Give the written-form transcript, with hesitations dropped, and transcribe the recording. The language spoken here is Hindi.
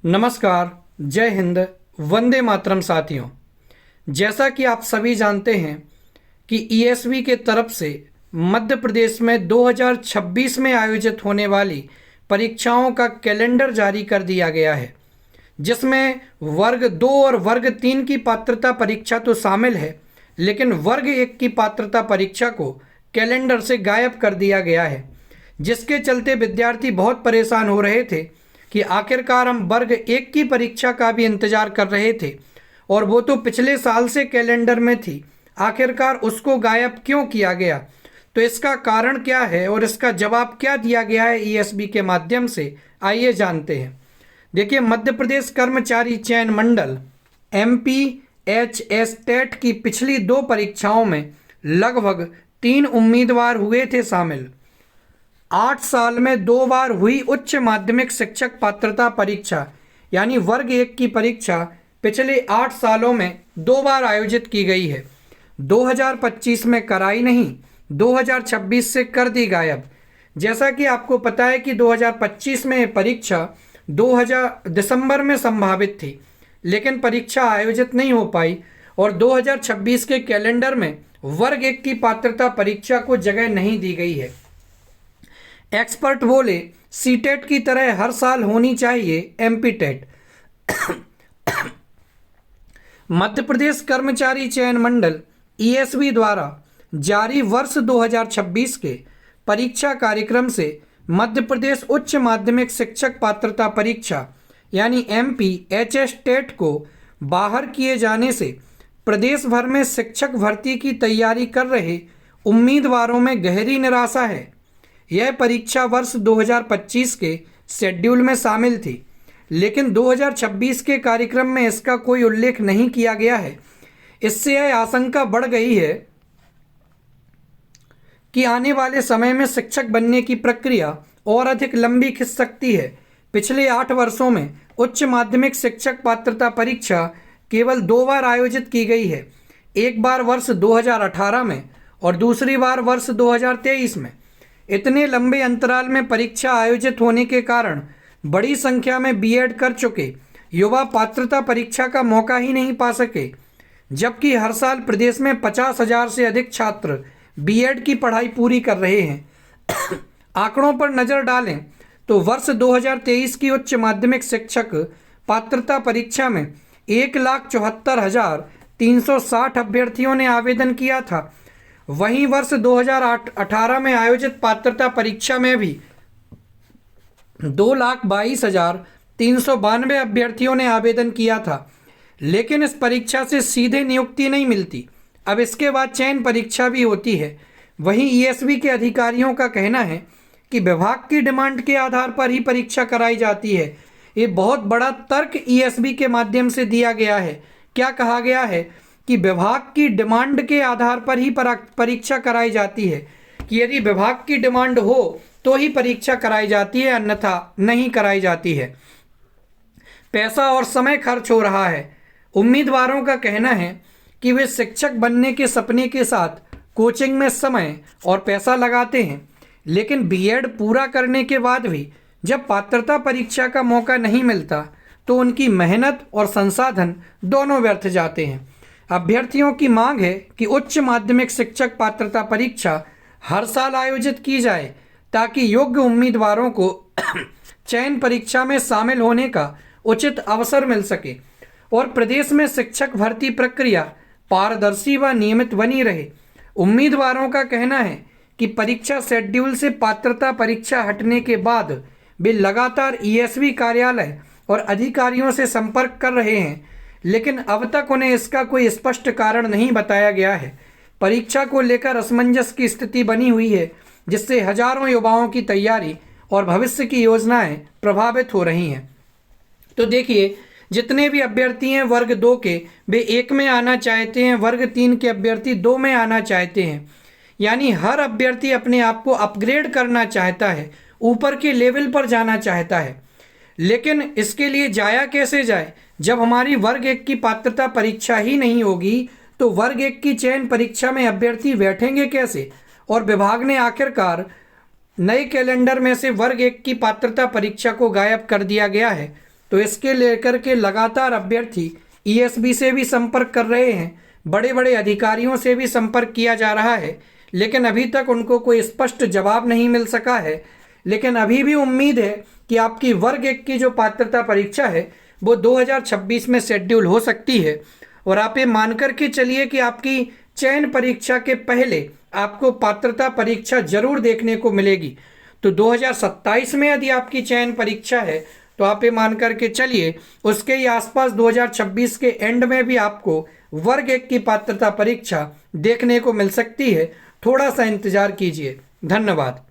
नमस्कार, जय हिंद, वंदे मातरम साथियों। जैसा कि आप सभी जानते हैं कि ईएसवी के तरफ से मध्य प्रदेश में 2026 में आयोजित होने वाली परीक्षाओं का कैलेंडर जारी कर दिया गया है, जिसमें वर्ग 2 और वर्ग 3 की पात्रता परीक्षा तो शामिल है, लेकिन वर्ग 1 की पात्रता परीक्षा को कैलेंडर से गायब कर दिया गया है, जिसके चलते विद्यार्थी बहुत परेशान हो रहे थे कि आखिरकार हम वर्ग 1 की परीक्षा का भी इंतजार कर रहे थे और वो तो पिछले साल से कैलेंडर में थी, आखिरकार उसको गायब क्यों किया गया। तो इसका कारण क्या है और इसका जवाब क्या दिया गया है ईएसबी के माध्यम से, आइए जानते हैं। देखिए, मध्य प्रदेश कर्मचारी चयन मंडल MPHS टेट की पिछली 2 परीक्षाओं में लगभग 3 उम्मीदवार हुए थे शामिल। 8 साल में 2 बार हुई उच्च माध्यमिक शिक्षक पात्रता परीक्षा यानी वर्ग 1 की परीक्षा पिछले 8 सालों में 2 बार आयोजित की गई है। 2025 में कराई नहीं, 2026 से कर दी गायब। जैसा कि आपको पता है कि 2025 में परीक्षा 2000 दिसंबर में संभावित थी, लेकिन परीक्षा आयोजित नहीं हो पाई और 2026 के कैलेंडर में वर्ग 1 की पात्रता परीक्षा को जगह नहीं दी गई है। एक्सपर्ट बोले सीटेट की तरह हर साल होनी चाहिए एमपी टेट। मध्य प्रदेश कर्मचारी चयन मंडल ईएसबी द्वारा जारी वर्ष 2026 के परीक्षा कार्यक्रम से मध्य प्रदेश उच्च माध्यमिक शिक्षक पात्रता परीक्षा यानी MPHS टेट को बाहर किए जाने से प्रदेश भर में शिक्षक भर्ती की तैयारी कर रहे उम्मीदवारों में गहरी निराशा है। यह परीक्षा वर्ष 2025 के शेड्यूल में शामिल थी, लेकिन 2026 के कार्यक्रम में इसका कोई उल्लेख नहीं किया गया है। इससे यह आशंका बढ़ गई है कि आने वाले समय में शिक्षक बनने की प्रक्रिया और अधिक लंबी खिंच सकती है। पिछले 8 वर्षों में उच्च माध्यमिक शिक्षक पात्रता परीक्षा केवल 2 बार आयोजित की गई है, एक बार वर्ष 2018 में और दूसरी बार वर्ष 2023 में। इतने लंबे अंतराल में परीक्षा आयोजित होने के कारण बड़ी संख्या में बीएड कर चुके युवा पात्रता परीक्षा का मौका ही नहीं पा सके, जबकि हर साल प्रदेश में 50,000 से अधिक छात्र बीएड की पढ़ाई पूरी कर रहे हैं। आंकड़ों पर नज़र डालें तो वर्ष 2023 की उच्च माध्यमिक शिक्षक पात्रता परीक्षा में 1,74,360 अभ्यर्थियों ने आवेदन किया था। वहीं वर्ष 2018 में आयोजित पात्रता परीक्षा में भी 2,22,392 अभ्यर्थियों ने आवेदन किया था, लेकिन इस परीक्षा से सीधे नियुक्ति नहीं मिलती। अब इसके बाद चयन परीक्षा भी होती है। वहीं ईएसबी के अधिकारियों का कहना है कि विभाग की डिमांड के आधार पर ही परीक्षा कराई जाती है। ये बहुत बड़ा तर्क ईएसबी के माध्यम से दिया गया है। क्या कहा गया है कि विभाग की डिमांड के आधार पर ही परीक्षा कराई जाती है, कि यदि विभाग की डिमांड हो तो ही परीक्षा कराई जाती है, अन्यथा नहीं कराई जाती है। पैसा और समय खर्च हो रहा है। उम्मीदवारों का कहना है कि वे शिक्षक बनने के सपने के साथ कोचिंग में समय और पैसा लगाते हैं, लेकिन बीएड पूरा करने के बाद भी जब पात्रता परीक्षा का मौका नहीं मिलता तो उनकी मेहनत और संसाधन दोनों व्यर्थ जाते हैं। अभ्यर्थियों की मांग है कि उच्च माध्यमिक शिक्षक पात्रता परीक्षा हर साल आयोजित की जाए, ताकि योग्य उम्मीदवारों को चयन परीक्षा में शामिल होने का उचित अवसर मिल सके और प्रदेश में शिक्षक भर्ती प्रक्रिया पारदर्शी व नियमित बनी रहे। उम्मीदवारों का कहना है कि परीक्षा शेड्यूल से पात्रता परीक्षा हटने के बाद वे लगातार ईएसबी कार्यालय और अधिकारियों से संपर्क कर रहे हैं, लेकिन अब तक उन्हें इसका कोई स्पष्ट कारण नहीं बताया गया है। परीक्षा को लेकर असमंजस की स्थिति बनी हुई है, जिससे हजारों युवाओं की तैयारी और भविष्य की योजनाएं प्रभावित हो रही हैं। तो देखिए, जितने भी अभ्यर्थी हैं वर्ग 2 के, वे 1 में आना चाहते हैं, वर्ग 3 के अभ्यर्थी 2 में आना चाहते हैं। यानी हर अभ्यर्थी अपने आप को अपग्रेड करना चाहता है, ऊपर के लेवल पर जाना चाहता है, लेकिन इसके लिए जाया कैसे जाए जब हमारी वर्ग 1 की पात्रता परीक्षा ही नहीं होगी। तो वर्ग 1 की चयन परीक्षा में अभ्यर्थी बैठेंगे कैसे, और विभाग ने आखिरकार नए कैलेंडर में से वर्ग 1 की पात्रता परीक्षा को गायब कर दिया गया है। तो इसके लेकर के लगातार अभ्यर्थी ईएसबी से भी संपर्क कर रहे हैं, बड़े बड़े अधिकारियों से भी संपर्क किया जा रहा है, लेकिन अभी तक उनको कोई स्पष्ट जवाब नहीं मिल सका है। लेकिन अभी भी उम्मीद है कि आपकी वर्ग 1 की जो पात्रता परीक्षा है वो 2026 में शेड्यूल हो सकती है। और आप ये मान कर के चलिए कि आपकी चयन परीक्षा के पहले आपको पात्रता परीक्षा जरूर देखने को मिलेगी। तो 2027 में यदि आपकी चयन परीक्षा है तो आप ये मान कर के चलिए उसके ही आसपास 2026 के एंड में भी आपको वर्ग 1 की पात्रता परीक्षा देखने को मिल सकती है। थोड़ा सा इंतजार कीजिए। धन्यवाद।